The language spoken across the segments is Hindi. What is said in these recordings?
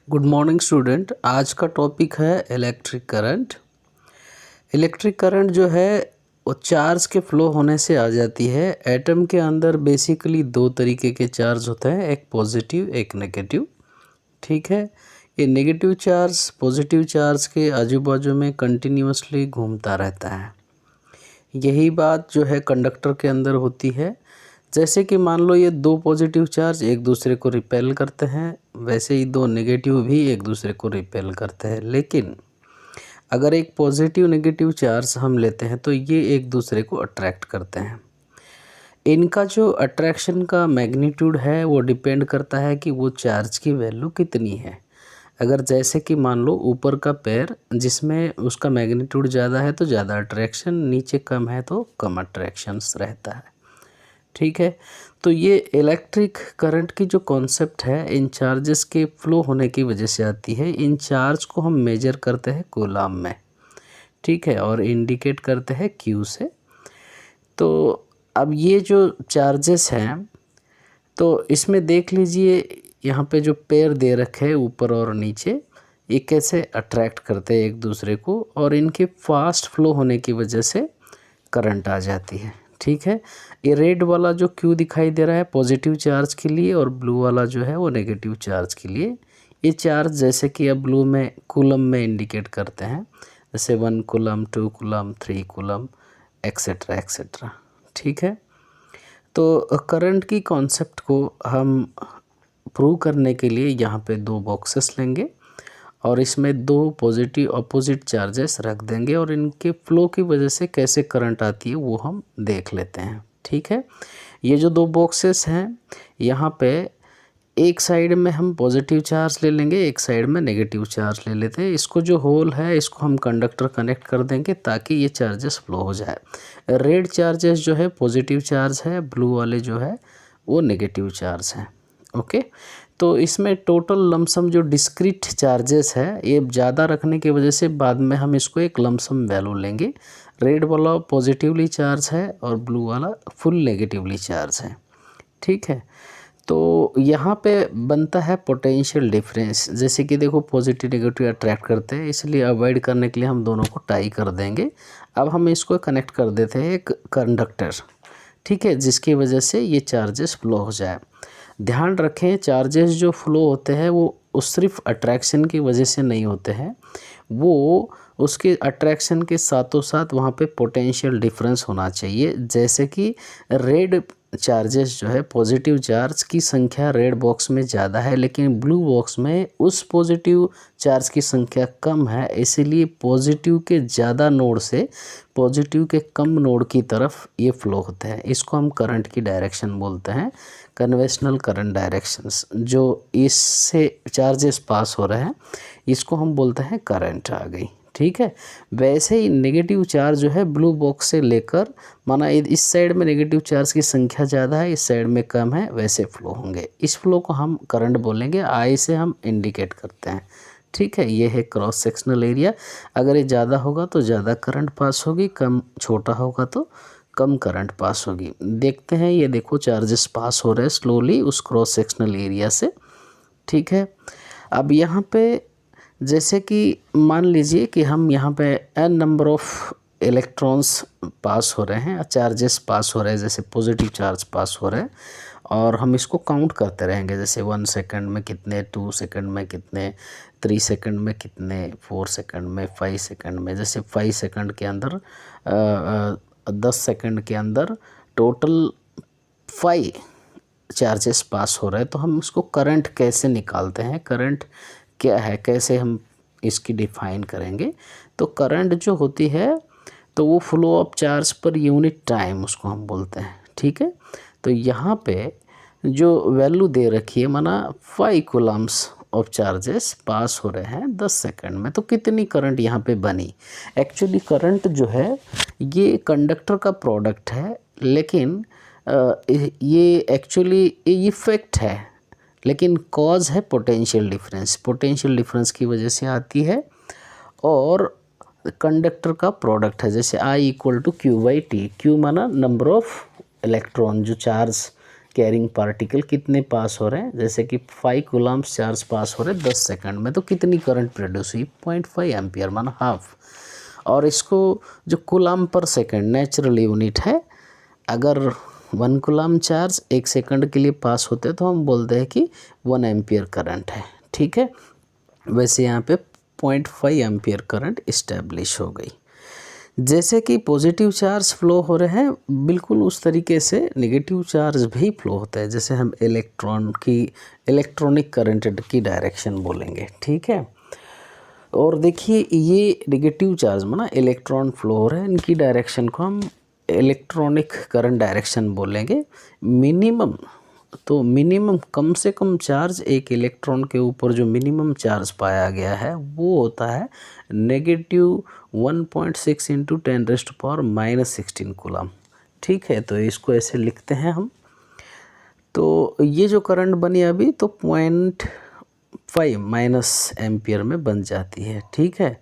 Good morning student. आज का टॉपिक है इलेक्ट्रिक करंट। इलेक्ट्रिक करंट जो है वो चार्ज के फ्लो होने से आ जाती है। एटम के अंदर बेसिकली दो तरीके के चार्ज होते हैं, एक पॉजिटिव एक नेगेटिव। ठीक है, ये नेगेटिव चार्ज पॉजिटिव चार्ज के आजू बाजू में कंटिन्यूसली घूमता रहता है। यही बात जो है कंडक्टर के अंदर होती है। जैसे कि मान लो ये दो पॉजिटिव चार्ज एक दूसरे को रिपेल करते हैं, वैसे ही दो नेगेटिव भी एक दूसरे को रिपेल करते हैं। लेकिन अगर एक पॉजिटिव नेगेटिव चार्ज हम लेते हैं तो ये एक दूसरे को अट्रैक्ट करते हैं। इनका जो अट्रैक्शन का मैग्नीट्यूड है वो डिपेंड करता है कि वो चार्ज की वैल्यू कितनी है। अगर जैसे कि मान लो ऊपर का पैर जिसमें उसका मैग्नीट्यूड ज़्यादा है तो ज़्यादा अट्रैक्शन, नीचे कम है तो कम अट्रैक्शंस रहता है। ठीक है, तो ये इलेक्ट्रिक करंट की जो कॉन्सेप्ट है इन चार्जेस के फ्लो होने की वजह से आती है। इन चार्ज को हम मेजर करते हैं कूलम में, ठीक है, और इंडिकेट करते हैं क्यू से। तो अब ये जो चार्जेस हैं तो इसमें देख लीजिए यहाँ पे जो पेयर दे रखे हैं ऊपर और नीचे, ये कैसे अट्रैक्ट करते हैं एक दूसरे को और इनके फास्ट फ्लो होने की वजह से करंट आ जाती है। ठीक है, ये रेड वाला जो क्यू दिखाई दे रहा है पॉजिटिव चार्ज के लिए और ब्लू वाला जो है वो नेगेटिव चार्ज के लिए। ये चार्ज जैसे कि अब ब्लू में कूलम में इंडिकेट करते हैं, जैसे 1 coulomb 2 coulomb 3 coulomb etcetera etcetera. ठीक है, तो करंट की कॉन्सेप्ट को हम प्रूव करने के लिए यहाँ पे दो बॉक्सेस लेंगे और इसमें दो पॉजिटिव अपोजिट चार्जेस रख देंगे और इनके फ्लो की वजह से कैसे करंट आती है वो हम देख लेते हैं। ठीक है, ये जो दो बॉक्सेस हैं यहाँ पे एक साइड में हम पॉजिटिव चार्ज ले लेंगे, एक साइड में नेगेटिव चार्ज ले लेते हैं। इसको जो होल है इसको हम कंडक्टर कनेक्ट कर देंगे ताकि ये चार्जेस फ्लो हो जाए। रेड चार्जेस जो है पॉजिटिव चार्ज है, ब्लू वाले जो है वो नेगेटिव चार्ज है। ओके, तो इसमें टोटल लमसम जो डिस्क्रीट चार्जेस है ये ज़्यादा रखने की वजह से बाद में हम इसको एक लमसम वैल्यू लेंगे। रेड वाला पॉजिटिवली चार्ज है और ब्लू वाला फुल नेगेटिवली चार्ज है। ठीक है, तो यहाँ पे बनता है पोटेंशियल डिफरेंस। जैसे कि देखो पॉजिटिव नेगेटिव अट्रैक्ट करते हैं, इसलिए अवॉइड करने के लिए हम दोनों को टाई कर देंगे। अब हम इसको कनेक्ट कर देते हैं एक कंडक्टर, ठीक है, जिसकी वजह से ये चार्जेस फ्लो हो जाए। ध्यान रखें चार्जेस जो फ्लो होते हैं वो सिर्फ अट्रैक्शन की वजह से नहीं होते हैं, वो उसके अट्रैक्शन के साथों साथ वहाँ पे पोटेंशियल डिफरेंस होना चाहिए। जैसे कि रेड चार्जेस जो है पॉजिटिव चार्ज की संख्या रेड बॉक्स में ज़्यादा है लेकिन ब्लू बॉक्स में उस पॉजिटिव चार्ज की संख्या कम है, इसीलिए पॉजिटिव के ज़्यादा नोड से पॉजिटिव के कम नोड की तरफ ये फ्लो होते हैं। इसको हम करंट की डायरेक्शन बोलते हैं, कन्वेंशनल करंट डायरेक्शंस। जो इससे चार्जेस पास हो रहे हैं इसको हम बोलते हैं करंट आ गई। ठीक है, वैसे ही नेगेटिव चार्ज जो है ब्लू बॉक्स से लेकर, माना इस साइड में नेगेटिव चार्ज की संख्या ज़्यादा है इस साइड में कम है, वैसे फ्लो होंगे। इस फ्लो को हम करंट बोलेंगे, आई से हम इंडिकेट करते हैं। ठीक है, ये है क्रॉस सेक्शनल एरिया। अगर ये ज़्यादा होगा तो ज़्यादा करंट पास होगी, कम छोटा होगा तो कम करंट पास होगी। देखते हैं, ये देखो चार्जेस पास हो रहे हैं स्लोली उस क्रॉस सेक्शनल एरिया से। ठीक है, अब यहाँ पे जैसे कि मान लीजिए कि हम यहाँ पे n नंबर ऑफ इलेक्ट्रॉन्स पास हो रहे हैं, चार्जेस पास हो रहे हैं, जैसे पॉजिटिव चार्ज पास हो रहे हैं और हम इसको काउंट करते रहेंगे। जैसे 1 सेकंड में कितने, 2 सेकंड में कितने, 3 सेकंड में कितने, 4 सेकंड में, 5 सेकंड में। जैसे 5 सेकंड के अंदर 10 सेकंड के अंदर टोटल 5 चार्जेस पास हो रहे हैं। तो हम उसको करंट कैसे निकालते हैं, करंट क्या है, कैसे हम इसकी डिफाइन करेंगे। तो करंट जो होती है तो वो flow of charge per unit time उसको हम बोलते हैं। ठीक है, तो यहाँ पे जो वैल्यू दे रखी है, माना 5 कूलम्स ऑफ चार्जेस पास हो रहे हैं 10 सेकंड में, तो कितनी करंट यहाँ पे बनी। एक्चुअली करंट जो है ये कंडक्टर का प्रोडक्ट है, लेकिन ये एक्चुअली इफेक्ट है, लेकिन कॉज है पोटेंशियल डिफरेंस। पोटेंशियल डिफरेंस की वजह से आती है और कंडक्टर का प्रोडक्ट है। जैसे I = Q/T, Q माना नंबर ऑफ इलेक्ट्रॉन जो चार्ज कैरिंग पार्टिकल कितने पास हो रहे हैं, जैसे कि 5 कूलम्स चार्ज पास हो रहे हैं 10 सेकंड में, तो कितनी करंट प्रोड्यूस हुई, 0.5 एम्पियर माना हाफ। और इसको जो coulomb per second natural unit है, अगर 1 कूलम चार्ज 1 सेकंड के लिए पास होते हैं तो हम बोलते हैं कि 1 एम्पियर करंट है। ठीक है, वैसे यहाँ पे 0.5 एम्पियर करंट इस्टेब्लिश हो गई। जैसे कि पॉजिटिव चार्ज फ्लो हो रहे हैं, बिल्कुल उस तरीके से नेगेटिव चार्ज भी फ्लो होता है। जैसे हम इलेक्ट्रॉनिक करंट की डायरेक्शन बोलेंगे। ठीक है, और देखिए ये नेगेटिव चार्ज माना इलेक्ट्रॉन फ्लो हो रहे हैं, इनकी डायरेक्शन को हम इलेक्ट्रॉनिक करंट डायरेक्शन बोलेंगे। मिनिमम कम से कम चार्ज एक इलेक्ट्रॉन के ऊपर जो मिनिमम चार्ज पाया गया है वो होता है -1.6 इंटू 10⁻⁻16 कूलम। ठीक है, तो इसको ऐसे लिखते हैं हम। तो ये जो करंट बनी अभी तो 0.5 माइनस एम्पियर में बन जाती है। ठीक है,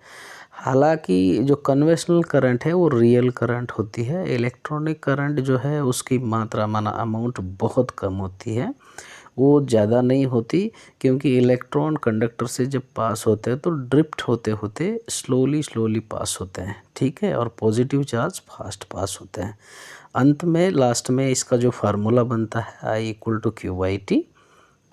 हालांकि जो कन्वेंशनल करंट है वो रियल करंट होती है। इलेक्ट्रॉनिक करंट जो है उसकी मात्रा माना अमाउंट बहुत कम होती है, वो ज़्यादा नहीं होती, क्योंकि इलेक्ट्रॉन कंडक्टर से जब पास होते हैं तो ड्रिफ्ट होते होते स्लोली पास होते हैं। ठीक है, और पॉजिटिव चार्ज फास्ट पास होते हैं। अंत में लास्ट में इसका जो फार्मूला बनता है I = Q/T।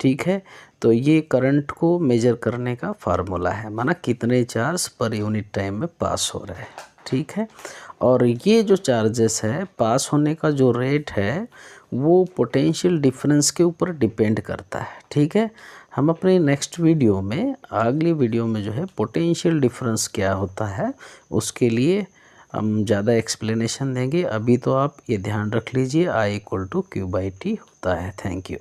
ठीक है, तो ये करंट को मेजर करने का फार्मूला है, माना कितने चार्ज पर यूनिट टाइम में पास हो रहे हैं। ठीक है, और ये जो चार्जेस है पास होने का जो रेट है वो पोटेंशियल डिफरेंस के ऊपर डिपेंड करता है। ठीक है, हम अपने नेक्स्ट वीडियो में, अगली वीडियो में जो है पोटेंशियल डिफरेंस क्या होता है उसके लिए हम ज़्यादा एक्सप्लेनेशन देंगे। अभी तो आप ये ध्यान रख लीजिए I = Q/T होता है। Thank you.